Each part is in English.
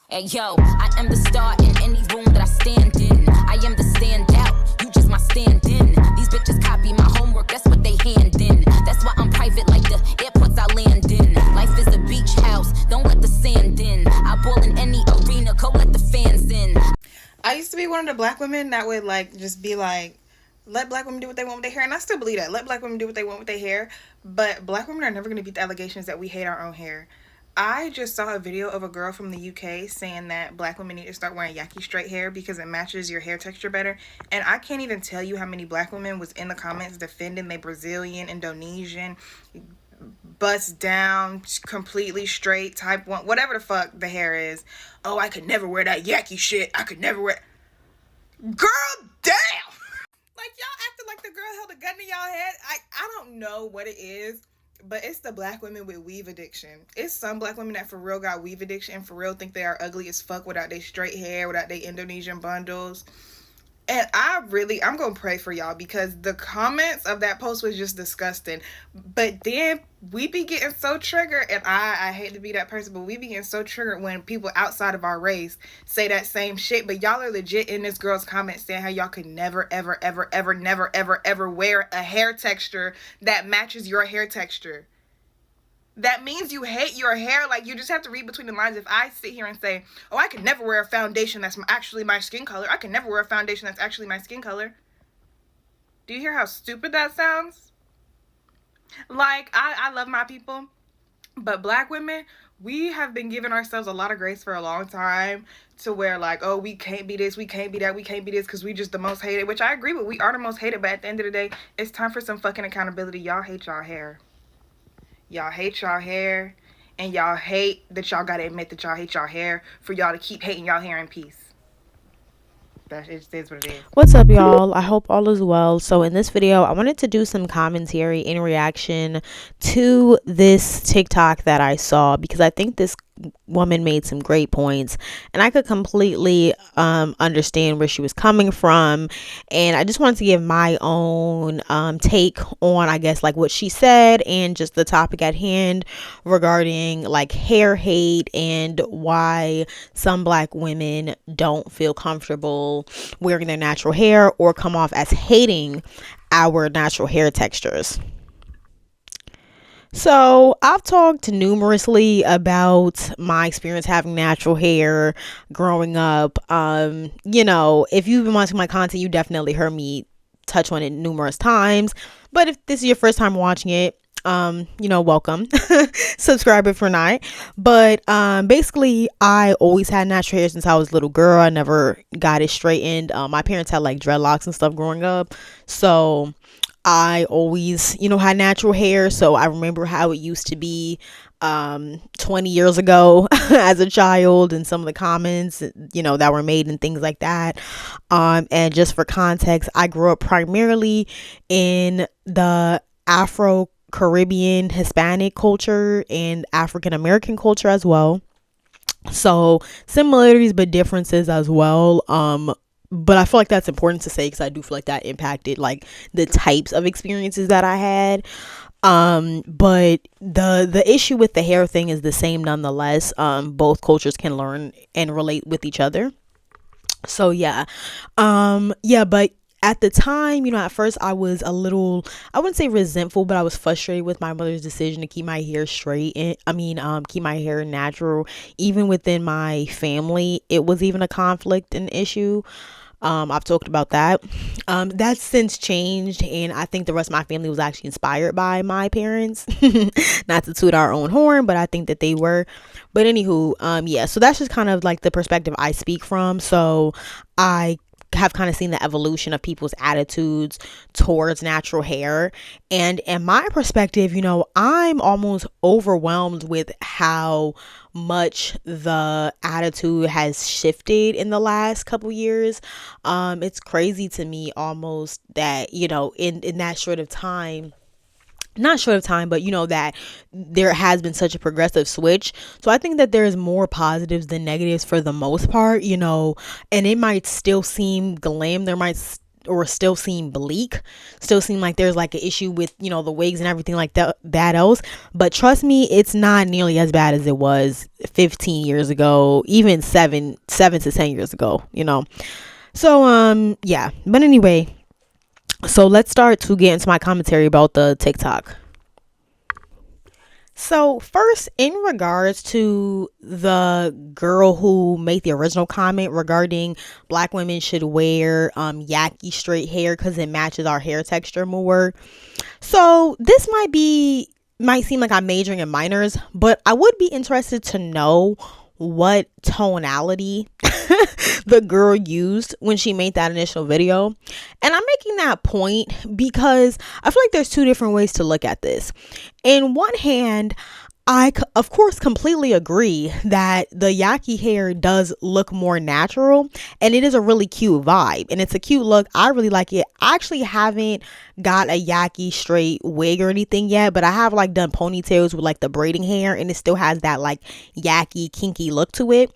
Hey yo, I am the star in any room that I stand in. I am the standout, you just my stand-in. These bitches copy my homework, that's what they hand in. That's why I'm private like the airports I land in. Life is a beach house, don't let the sand in. I ball in any arena, go let the fans in. I used to be one of the black women that would like just be like, let black women do what they want with their hair, and I still believe that. Let black women do what they want with their hair, but black women are never going to beat the allegations that we hate our own hair. I just saw a video of a girl from the UK saying that black women need to start wearing yaki straight hair because it matches your hair texture better. And I can't even tell you how many black women was in the comments defending their Brazilian, Indonesian, bust down, completely straight type one, whatever the fuck the hair is. Oh, I could never wear that yaki shit. I could never wear. Girl, damn! Like, y'all acting like the girl held a gun to y'all head. I don't know what it is, but it's the black women with weave addiction. It's some black women that for real got weave addiction and for real think they are ugly as fuck without their straight hair, without their Indonesian bundles. And I'm going to pray for y'all because the comments of that post was just disgusting. But then we be getting so triggered, and I hate to be that person, but we be getting so triggered when people outside of our race say that same shit. But y'all are legit in this girl's comments saying how y'all could never, ever, ever, ever, never, ever, ever wear a hair texture that matches your hair texture. That means you hate your hair. Like, you just have to read between the lines. If I sit here and say, oh, I could never wear a foundation that's actually my skin color. I could never wear a foundation that's actually my skin color. Do you hear how stupid that sounds? Like, I love my people. But black women, we have been giving ourselves a lot of grace for a long time to where, like, oh, we can't be this, we can't be that, we can't be this because we just the most hated. Which I agree with. We are the most hated. But at the end of the day, it's time for some fucking accountability. Y'all hate y'all hair. Y'all hate y'all hair, and y'all hate that y'all gotta admit that y'all hate y'all hair for y'all to keep hating y'all hair in peace. That is what it is. What's up, y'all? I hope all is well. So in this video, I wanted to do some commentary in reaction to this TikTok that I saw because I think this woman made some great points and I could completely understand where she was coming from, and I just wanted to give my own take on, I guess, like what she said and just the topic at hand regarding like hair hate and why some black women don't feel comfortable wearing their natural hair or come off as hating our natural hair textures. So I've talked numerously about my experience having natural hair growing up. If you've been watching my content, you definitely heard me touch on it numerous times. But if this is your first time watching it, welcome. Subscribe if you're not. But basically, I always had natural hair since I was a little girl. I never got it straightened. My parents had like dreadlocks and stuff growing up. So I always, had natural hair. So I remember how it used to be 20 years ago as a child and some of the comments, that were made and things like that. And just for context, I grew up primarily in the Afro-Caribbean Hispanic culture and African American culture as well. So similarities but differences as well. But I feel like that's important to say because I do feel like that impacted like the types of experiences that I had. But the issue with the hair thing is the same nonetheless. Both cultures can learn and relate with each other. So but at the time, at first I was a little, I wouldn't say resentful, but I was frustrated with my mother's decision to keep my hair straight. Keep my hair natural. Even within my family, it was even a conflict and issue. I've talked about that. That's since changed, and I think the rest of my family was actually inspired by my parents. Not to toot our own horn, but I think that they were. But anywho, so that's just kind of like the perspective I speak from. So I have kind of seen the evolution of people's attitudes towards natural hair, and in my perspective, I'm almost overwhelmed with how much the attitude has shifted in the last couple years. It's crazy to me almost that in that short of time, not short of time, but that there has been such a progressive switch. So I think that there's more positives than negatives for the most part, and it might still seem glam. There might or still seem bleak, still seem like there's like an issue with, you know, the wigs and everything like that else. But trust me, it's not nearly as bad as it was 15 years ago, even 7 to 10 years ago, you know. So yeah, but anyway, so let's start to get into my commentary about the TikTok. So first, in regards to the girl who made the original comment regarding black women should wear yaki straight hair because it matches our hair texture more. So this might seem like I'm majoring in minors, but I would be interested to know what tonality the girl used when she made that initial video. And I'm making that point because I feel like there's two different ways to look at this. In one hand, I of course completely agree that the yaki hair does look more natural, and it is a really cute vibe, and it's a cute look. I really like it. I actually haven't got a yaki straight wig or anything yet, but I have like done ponytails with like the braiding hair, and it still has that like yaki kinky look to it.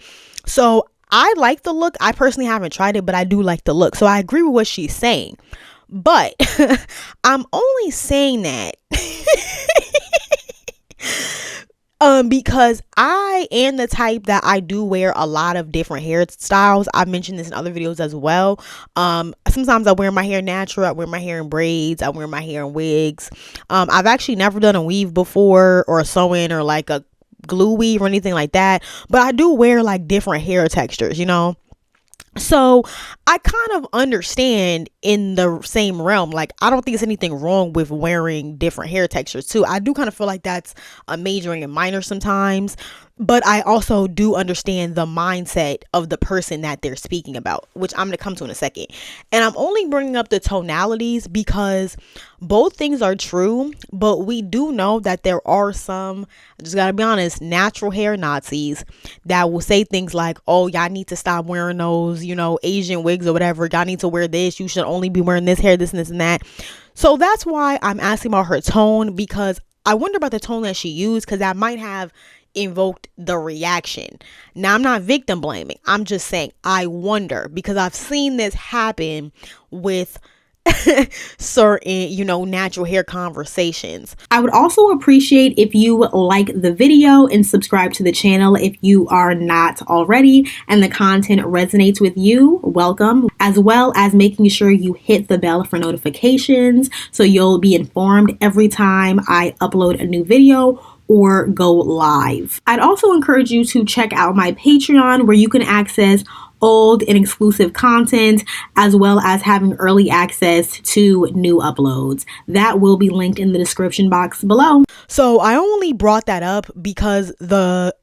So I like the look. I personally haven't tried it, but I do like the look. So I agree with what she's saying, but I'm only saying that because I am the type that I do wear a lot of different hairstyles. I've mentioned this in other videos as well. Sometimes I wear my hair natural, I wear my hair in braids, I wear my hair in wigs. I've actually never done a weave before, or a sew-in, or like a glue weave or anything like that, but I do wear like different hair textures, you know. So I kind of understand in the same realm. Like, I don't think there's anything wrong with wearing different hair textures too. I do kind of feel like that's a majoring in minor sometimes, but I also do understand the mindset of the person that they're speaking about, which I'm going to come to in a second. And I'm only bringing up the tonalities because both things are true, but we do know that there are some, I just gotta be honest, natural hair Nazis that will say things like, oh, y'all need to stop wearing those, you know, Asian wigs or whatever. Y'all need to wear this. You should only be wearing this hair, this and this and that. So that's why I'm asking about her tone, because I wonder about the tone that she used, because that might have invoked the reaction. Now, I'm not victim blaming. I'm just saying I wonder, because I've seen this happen with certain, you know, natural hair conversations. I would also appreciate if you like the video and subscribe to the channel if you are not already and the content resonates with you. Welcome, as well as making sure you hit the bell for notifications so you'll be informed every time I upload a new video or go live. I'd also encourage you to check out my Patreon, where you can access old and exclusive content, as well as having early access to new uploads. That will be linked in the description box below. So I only brought that up because the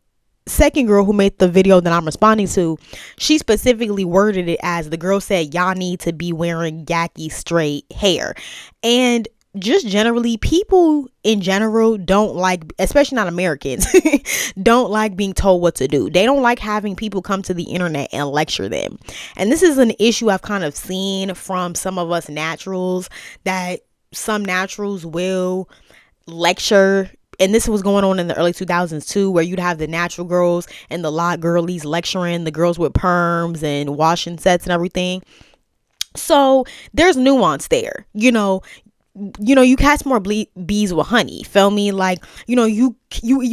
second girl who made the video that I'm responding to, she specifically worded it as, the girl said, y'all need to be wearing yaki straight hair. And just generally, people in general don't like, especially not Americans, don't like being told what to do. They don't like having people come to the internet and lecture them. And this is an issue I've kind of seen from some of us naturals, that some naturals will lecture. And this was going on in the early 2000s too, where you'd have the natural girls and the lot girlies lecturing the girls with perms and washing sets and everything. So there's nuance there, you know, you catch more bees with honey, feel me? Like, you know, you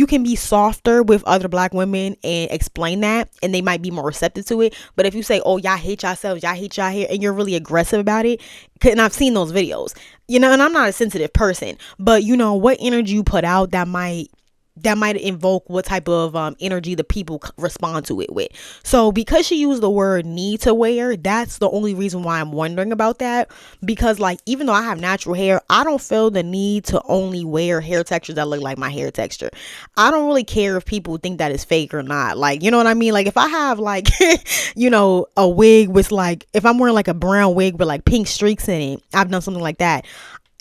can be softer with other black women and explain that, and they might be more receptive to it. But if you say, oh, y'all hate yourselves, y'all hate y'all hair, and you're really aggressive about it, and I've seen those videos, you know, and I'm not a sensitive person, but you know, what energy you put out, that might invoke what type of energy the people respond to it with. So because she used the word need to wear, that's the only reason why I'm wondering about that. Because like, even though I have natural hair, I don't feel the need to only wear hair textures that look like my hair texture. I don't really care if people think that is fake or not. Like, you know what I mean? Like, if I have like you know, a wig with like, if I'm wearing like a brown wig with like pink streaks in it, I've done something like that,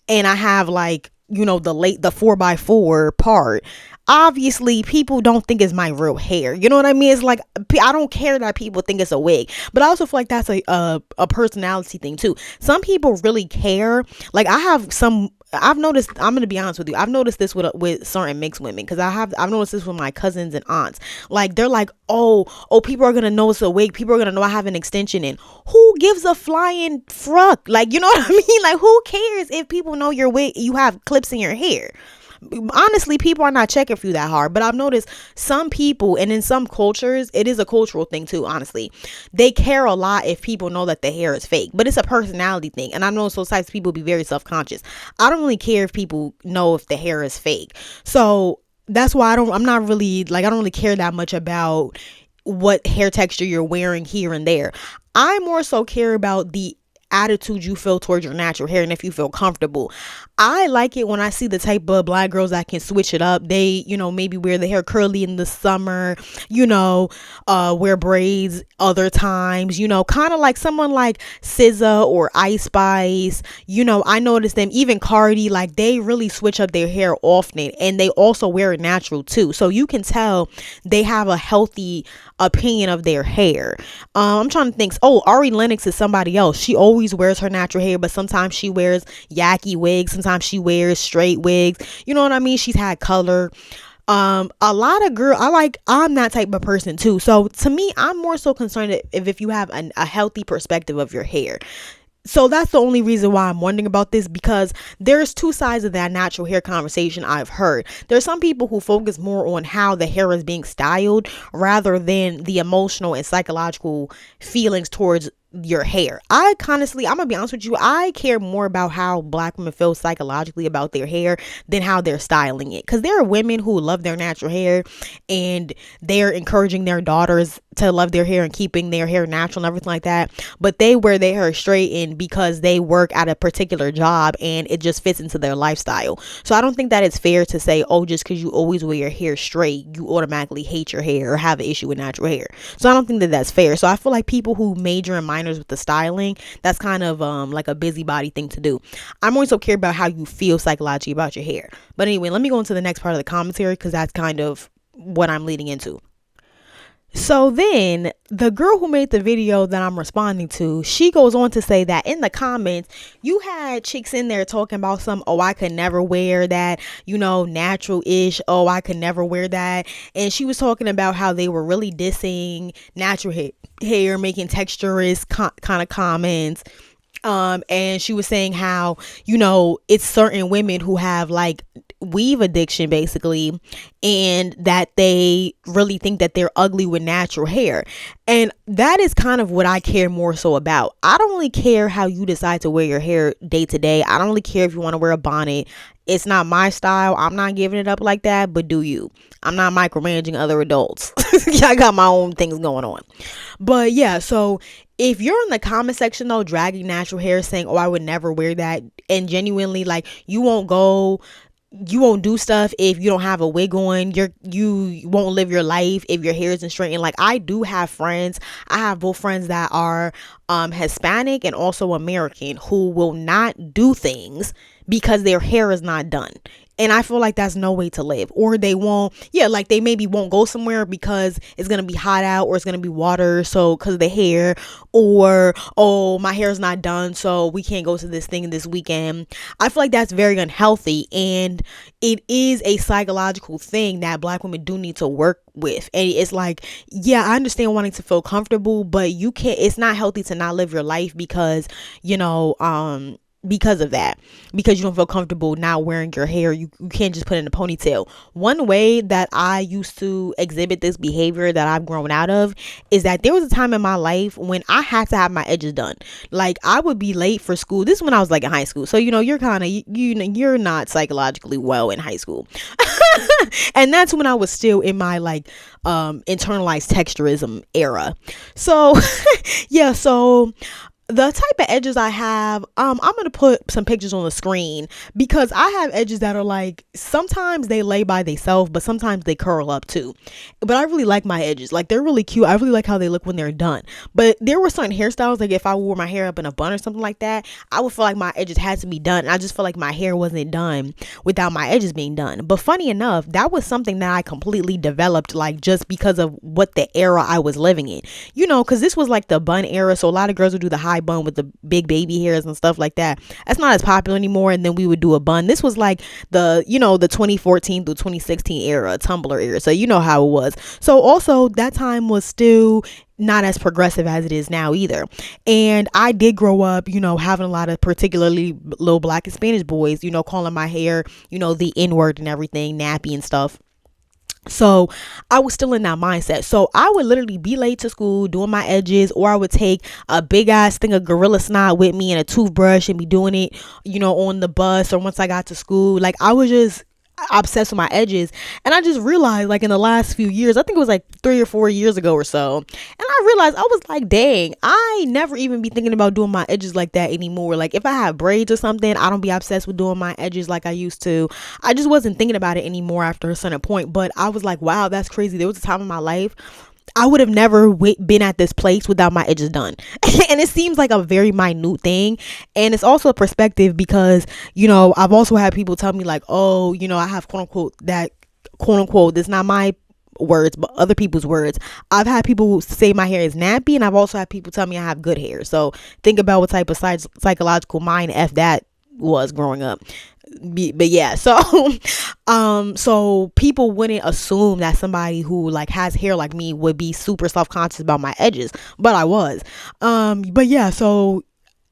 and I have like, you know, the 4x4 part, obviously people don't think it's my real hair. You know what I mean? It's like, I don't care that people think it's a wig, but I also feel like that's a personality thing too. Some people really care. Like I've noticed, I'm gonna be honest with you, I've noticed this with certain mixed women, because I've noticed this with my cousins and aunts. Like, they're like, oh, people are gonna know it's a wig, people are gonna know I have an extension in. Who gives a flying fruck? Like, you know what I mean? Like, who cares if people know your wig, you have clips in your hair? Honestly, people are not checking for you that hard. But I've noticed some people, and in some cultures, it is a cultural thing too, honestly, they care a lot if people know that the hair is fake. But it's a personality thing, and I know those types of people be very self-conscious. I don't really care if people know if the hair is fake. So that's why I don't really care that much about what hair texture you're wearing here and there. I more so care about the attitude you feel towards your natural hair, and if you feel comfortable. I like it when I see the type of black girls that can switch it up. They, maybe wear the hair curly in the summer, wear braids other times, kind of like someone like SZA or Ice Spice. I notice them, even Cardi, like, they really switch up their hair often, and they also wear it natural too. So you can tell they have a healthy opinion of their hair. I'm trying to think. Oh, Ari Lennox is somebody else. She always wears her natural hair, but sometimes she wears yaki wigs, sometimes she wears straight wigs. You know what I mean? She's had color. A lot of I'm that type of person too. So to me, I'm more so concerned if you have a healthy perspective of your hair. So that's the only reason why I'm wondering about this, because there's two sides of that natural hair conversation I've heard. There's some people who focus more on how the hair is being styled rather than the emotional and psychological feelings towards your hair. I'm gonna be honest with you, I care more about how black women feel psychologically about their hair than how they're styling it, because there are women who love their natural hair and they're encouraging their daughters to love their hair and keeping their hair natural and everything like that, but they wear their hair straightened because they work at a particular job and it just fits into their lifestyle. So I don't think that it's fair to say, oh, just because you always wear your hair straight, you automatically hate your hair or have an issue with natural hair. So I don't think that that's fair. So I feel like people who major in minors with the styling, that's kind of like a busybody thing to do. I'm also care about how you feel psychologically about your hair. But anyway, let me go into the next part of the commentary, because that's kind of what I'm leading into. So then the girl who made the video that I'm responding to, she goes on to say that in the comments, you had chicks in there talking about I could never wear that, natural-ish. Oh, I could never wear that. And she was talking about how they were really dissing natural hair, making texturist kind of comments. And she was saying how, it's certain women who have like weave addiction basically, and that they really think that they're ugly with natural hair. And that is kind of what I care more so about. I don't really care how you decide to wear your hair day to day. I don't really care if you want to wear a bonnet. It's not my style. I'm not giving it up like that, but do you? I'm not micromanaging other adults. I got my own things going on. But yeah, so if you're in the comment section though, dragging natural hair, saying, oh, I would never wear that, and genuinely like you won't do stuff if you don't have a wig on, you won't live your life if your hair isn't straightened. Like, I do have friends. I have both friends that are Hispanic and also American who will not do things because their hair is not done. And I feel like that's no way to live. Or they they maybe won't go somewhere because it's going to be hot out, or it's going to be water, so because of the hair, or, oh, my hair is not done, so we can't go to this thing this weekend. I feel like that's very unhealthy, and it is a psychological thing that black women do need to work with. And it's like, yeah, I understand wanting to feel comfortable, but it's not healthy to not live your life because of that, because you don't feel comfortable not wearing your hair. You can't just put it in a ponytail. One way that I used to exhibit this behavior that I've grown out of is that there was a time in my life when I had to have my edges done. Like, I would be late for school. This is when I was like in high school, so you're kind of you're not psychologically well in high school. And that's when I was still in my like internalized texturism era. So yeah, so the type of edges I have, I'm gonna put some pictures on the screen because I have edges that are like sometimes they lay by themselves, but sometimes they curl up too. But I really like my edges, like they're really cute. I really like how they look when they're done. But there were certain hairstyles, like if I wore my hair up in a bun or something like that, I would feel like my edges had to be done. And I just feel like my hair wasn't done without my edges being done. But funny enough, that was something that I completely developed, like just because of what the era I was living in. You know, because this was like the bun era, so a lot of girls would do the high bun with the big baby hairs and stuff like that. That's not as popular anymore. And then we would do a bun. This was like the 2014 through 2016 era, Tumblr era, so you know how it was. So also that time was still not as progressive as it is now either. And I did grow up, having a lot of particularly little Black and Spanish boys, calling my hair, the N-word and everything, nappy and stuff. So I was still in that mindset. So I would literally be late to school doing my edges, or I would take a big ass thing of Gorilla Snot with me and a toothbrush and be doing it, on the bus or once I got to school. Like I was just obsessed with my edges. And I just realized, like in the last few years, I think it was like 3 or 4 years ago or so, and I realized I was like, dang, I never even be thinking about doing my edges like that anymore. Like if I have braids or something, I don't be obsessed with doing my edges like I used to. I just wasn't thinking about it anymore after a certain point. But I was like, wow, that's crazy. There was a time in my life I would have never been at this place without my edges done. And it seems like a very minute thing. And it's also a perspective because, I've also had people tell me like, oh, I have quote unquote, that's not my words, but other people's words. I've had people say my hair is nappy, and I've also had people tell me I have good hair. So think about what type of psychological mind F that was growing up. But yeah, so so people wouldn't assume that somebody who like has hair like me would be super self-conscious about my edges, but I was. But yeah, so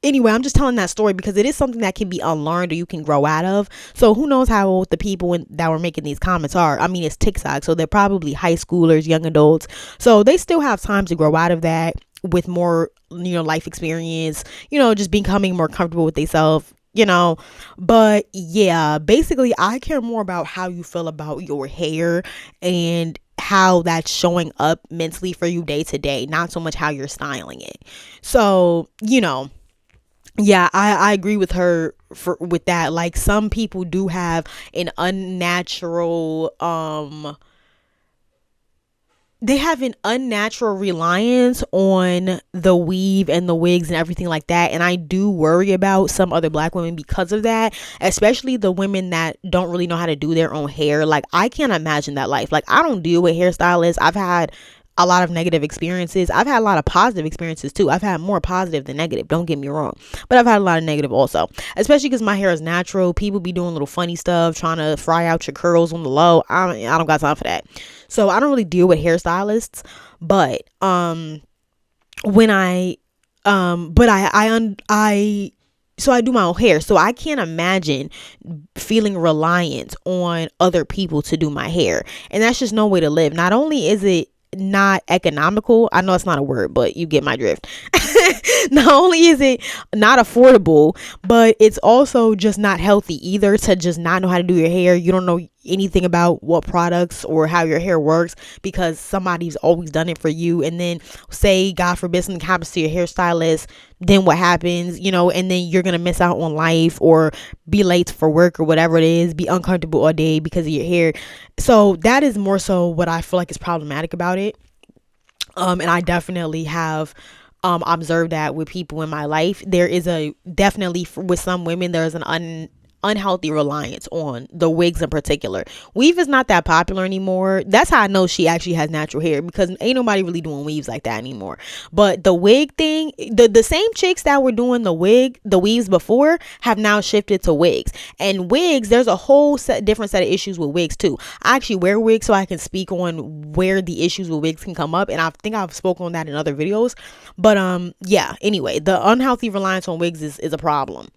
anyway, I'm just telling that story because it is something that can be unlearned or you can grow out of. So who knows how old the people that were making these comments are. I mean, it's TikTok, so they're probably high schoolers, young adults, so they still have time to grow out of that with more life experience, just becoming more comfortable with themselves. But yeah, basically I care more about how you feel about your hair and how that's showing up mentally for you day to day, not so much how you're styling it. So yeah, I agree with her with that. Like some people do have an unnatural they have an unnatural reliance on the weave and the wigs and everything like that. And I do worry about some other Black women because of that, especially the women that don't really know how to do their own hair. Like I can't imagine that life. Like I don't deal with hairstylists. I've had a lot of negative experiences. I've had a lot of positive experiences too. I've had more positive than negative, don't get me wrong, but I've had a lot of negative also, especially because my hair is natural. People be doing little funny stuff, trying to fry out your curls on the low. I don't got time for that. So I don't really deal with hairstylists. But when I so I do my own hair, so I can't imagine feeling reliant on other people to do my hair, and that's just no way to live. Not only is it not economical, I know it's not a word, but you get my drift. Not only is it not affordable, but it's also just not healthy either to just not know how to do your hair. You don't know anything about what products or how your hair works because somebody's always done it for you. And then say God forbid something happens to your hairstylist, then what happens, and then you're gonna miss out on life or be late for work or whatever it is, be uncomfortable all day because of your hair. So that is more so what I feel like is problematic about it. And I definitely have observed that with people in my life. There is definitely with some women, there's an unhealthy reliance on the wigs in particular. Weave is not that popular anymore. That's how I know she actually has natural hair, because ain't nobody really doing weaves like that anymore. But the wig thing, the same chicks that were doing the weaves before have now shifted to wigs. And wigs, there's a whole different set of issues with wigs too. I actually wear wigs, so I can speak on where the issues with wigs can come up, and I think I've spoken on that in other videos. But yeah, anyway, the unhealthy reliance on wigs is a problem.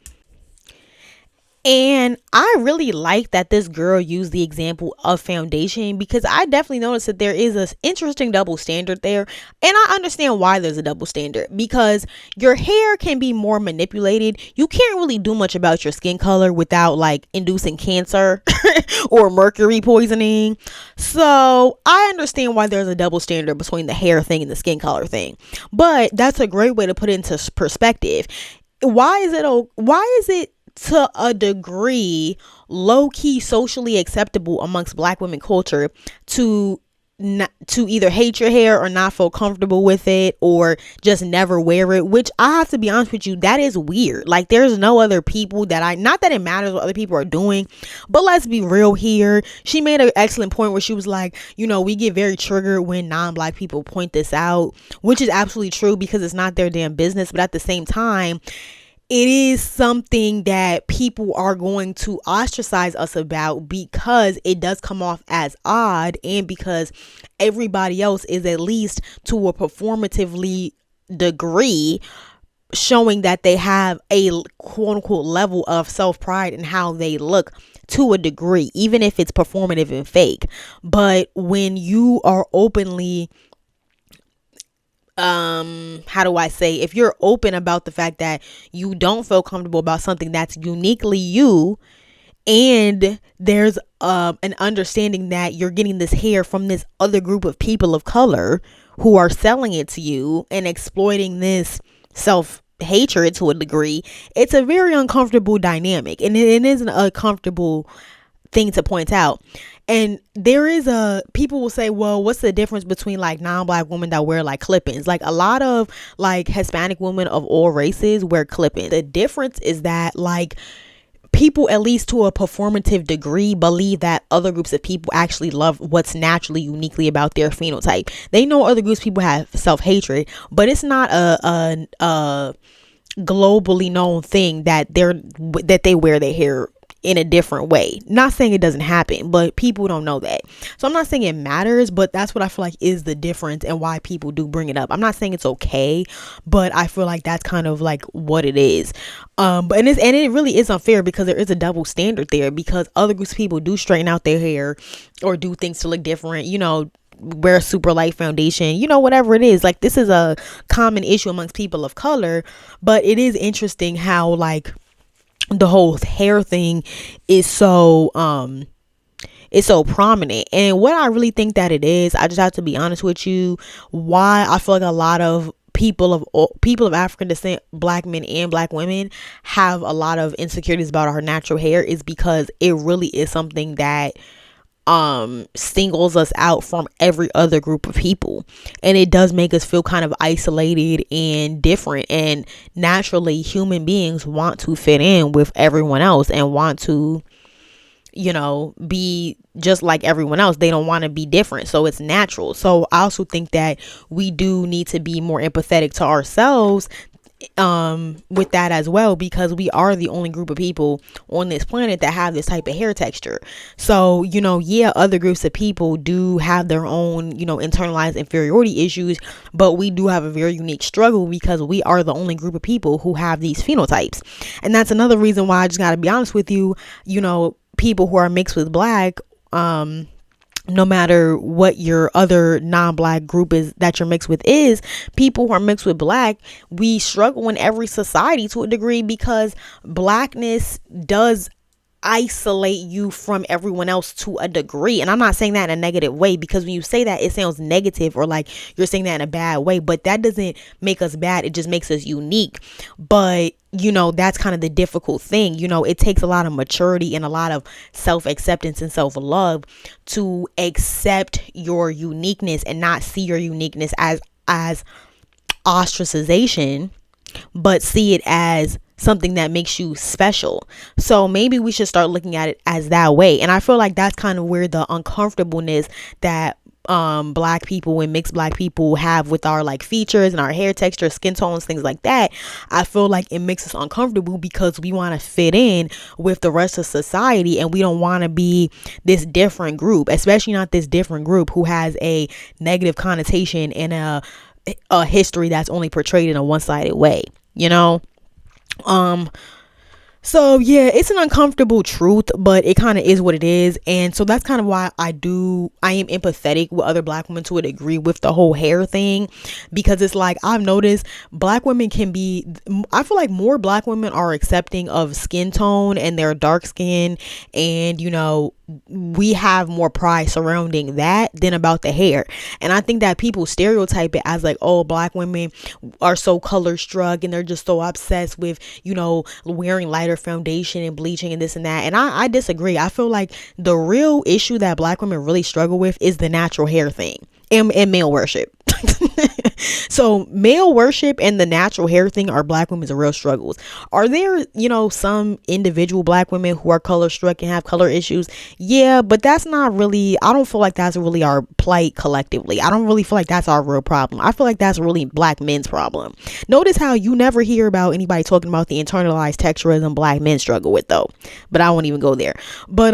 And I really like that this girl used the example of foundation, because I definitely noticed that there is an interesting double standard there. And I understand why there's a double standard, because your hair can be more manipulated. You can't really do much about your skin color without like inducing cancer or mercury poisoning. So I understand why there's a double standard between the hair thing and the skin color thing. But that's a great way to put it into perspective. Why is it to a degree low-key socially acceptable amongst Black women culture to either hate your hair or not feel comfortable with it or just never wear it? Which, I have to be honest with you, that is weird. Like, there's no other people that not that it matters what other people are doing, but let's be real here. She made an excellent point where she was like, we get very triggered when non-Black people point this out, which is absolutely true, because it's not their damn business. But at the same time, it is something that people are going to ostracize us about, because it does come off as odd, and because everybody else is, at least to a performatively degree, showing that they have a quote unquote level of self-pride in how they look to a degree, even if it's performative and fake. But when you are openly if you're open about the fact that you don't feel comfortable about something that's uniquely you, and there's an understanding that you're getting this hair from this other group of people of color who are selling it to you and exploiting this self-hatred to a degree, it's a very uncomfortable dynamic, and it isn't a comfortable thing to point out. And people will say, well, what's the difference between like non-Black women that wear like clip-ins? Like, a lot of like Hispanic women of all races wear clip-ins. The difference is that like people, at least to a performative degree, believe that other groups of people actually love what's naturally uniquely about their phenotype. They know other groups of people have self-hatred, but it's not a globally known thing that they wear their hair in a different way. Not saying it doesn't happen, but people don't know that. So I'm not saying it matters, but that's what I feel like is the difference and why people do bring it up. I'm not saying it's okay, but I feel like that's kind of like what it is. But it really is unfair, because there is a double standard there, because other groups of people do straighten out their hair or do things to look different, wear super light foundation, whatever it is. Like, this is a common issue amongst people of color, but it is interesting how like the whole hair thing is so prominent. And what I really think that it is, I just have to be honest with you, why I feel like a lot of people of African descent, Black men and Black women, have a lot of insecurities about our natural hair, is because it really is something that singles us out from every other group of people, and it does make us feel kind of isolated and different. And naturally, human beings want to fit in with everyone else and want to be just like everyone else. They don't want to be different, so it's natural. So I also think that we do need to be more empathetic to ourselves with that as well, because we are the only group of people on this planet that have this type of hair texture. So other groups of people do have their own internalized inferiority issues, but we do have a very unique struggle, because we are the only group of people who have these phenotypes. And that's another reason why I just gotta be honest with you, people who are mixed with Black, no matter what your other non-Black group is that you're mixed with is, people who are mixed with Black, we struggle in every society to a degree, because Blackness does isolate you from everyone else to a degree. And I'm not saying that in a negative way, because when you say that, it sounds negative, or like you're saying that in a bad way, but that doesn't make us bad. It just makes us unique. But that's kind of the difficult thing. It takes a lot of maturity and a lot of self-acceptance and self-love to accept your uniqueness and not see your uniqueness as ostracization, but see it as something that makes you special. So maybe we should start looking at it as that way. And I feel like that's kind of where the uncomfortableness that Black people and mixed Black people have with our like features and our hair texture, skin tones, things like that, I feel like it makes us uncomfortable, because we want to fit in with the rest of society, and we don't want to be this different group, especially not this different group who has a negative connotation and a history that's only portrayed in a one-sided way. So yeah, it's an uncomfortable truth, but it kind of is what it is. And so that's kind of why I am empathetic with other black women to a degree with the whole hair thing, because it's like I've noticed black women can be, I feel like more black women are accepting of skin tone and their dark skin, and we have more pride surrounding that than about the hair. And I think that people stereotype it as like, oh, black women are so color struck and they're just so obsessed with wearing lighter foundation and bleaching and this and that. And I disagree. I feel like the real issue that black women really struggle with is the natural hair thing and male worship. So male worship and the natural hair thing are black women's real struggles. Are there, some individual black women who are color struck and have color issues? Yeah, but that's not really, I don't feel like that's really our plight collectively. I don't really feel like that's our real problem. I feel like that's really black men's problem. Notice how you never hear about anybody talking about the internalized texturism black men struggle with, though. But I won't even go there. But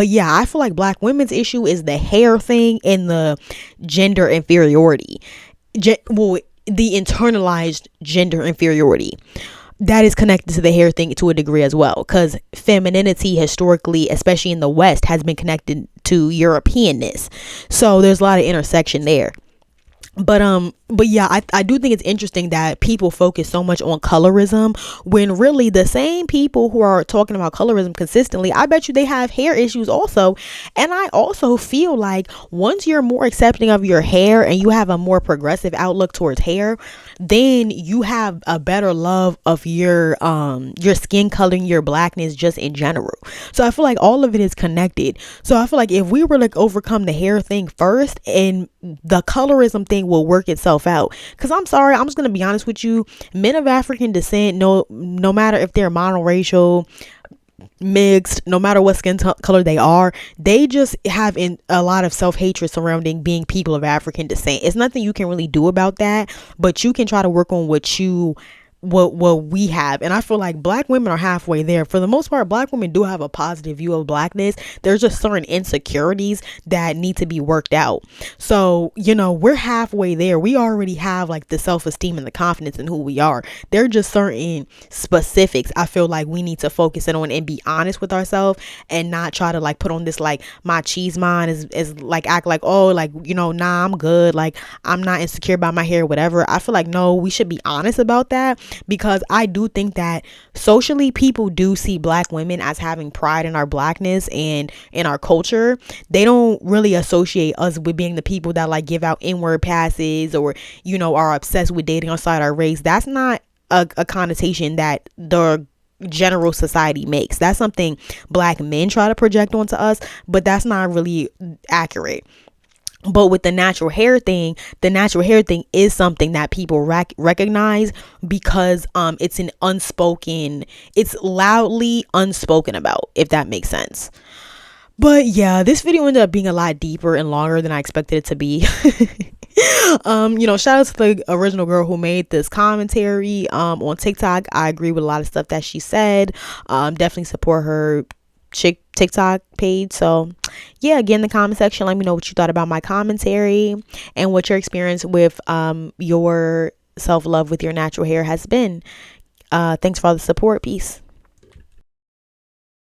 yeah, I feel like black women's issue is the hair thing and the gender inferiority. The internalized gender inferiority that is connected to the hair thing to a degree as well, because femininity historically, especially in the West, has been connected to Europeanness. So there's a lot of intersection there. But yeah, I do think it's interesting that people focus so much on colorism when really the same people who are talking about colorism consistently, I bet you they have hair issues also. And I also feel like once you're more accepting of your hair and you have a more progressive outlook towards hair, then you have a better love of your skin color, your blackness just in general. So I feel like all of it is connected. So I feel like if we were to overcome the hair thing first, and the colorism thing will work itself out. Because I'm sorry, I'm just gonna be honest with you, men of African descent, no matter if they're monoracial, mixed, no matter what skin color they are, they just have a lot of self-hatred surrounding being people of African descent. It's nothing you can really do about that, but you can try to work on what we have. And I feel like black women are halfway there. For the most part, black women do have a positive view of blackness. There's just certain insecurities that need to be worked out. So, we're halfway there. We already have like the self-esteem and the confidence in who we are. There are just certain specifics I feel like we need to focus in on and be honest with ourselves, and not try to like put on this like my cheese mind is like act like, oh, like, nah, I'm good, like I'm not insecure about my hair, whatever. I feel like no, we should be honest about that, because I do think that socially people do see black women as having pride in our blackness and in our culture. They don't really associate us with being the people that like give out inward passes or are obsessed with dating outside our race. That's not a connotation that the general society makes. That's something black men try to project onto us, but that's not really accurate. But with the natural hair thing is something that people recognize, because it's loudly unspoken about, if that makes sense. But yeah, this video ended up being a lot deeper and longer than I expected it to be. Shout out to the original girl who made this commentary on TikTok. I agree with a lot of stuff that she said. Definitely support her TikTok page. So yeah, again, in the comment section, let me know what you thought about my commentary and what your experience with your self-love with your natural hair has been. Thanks for all the support. Peace.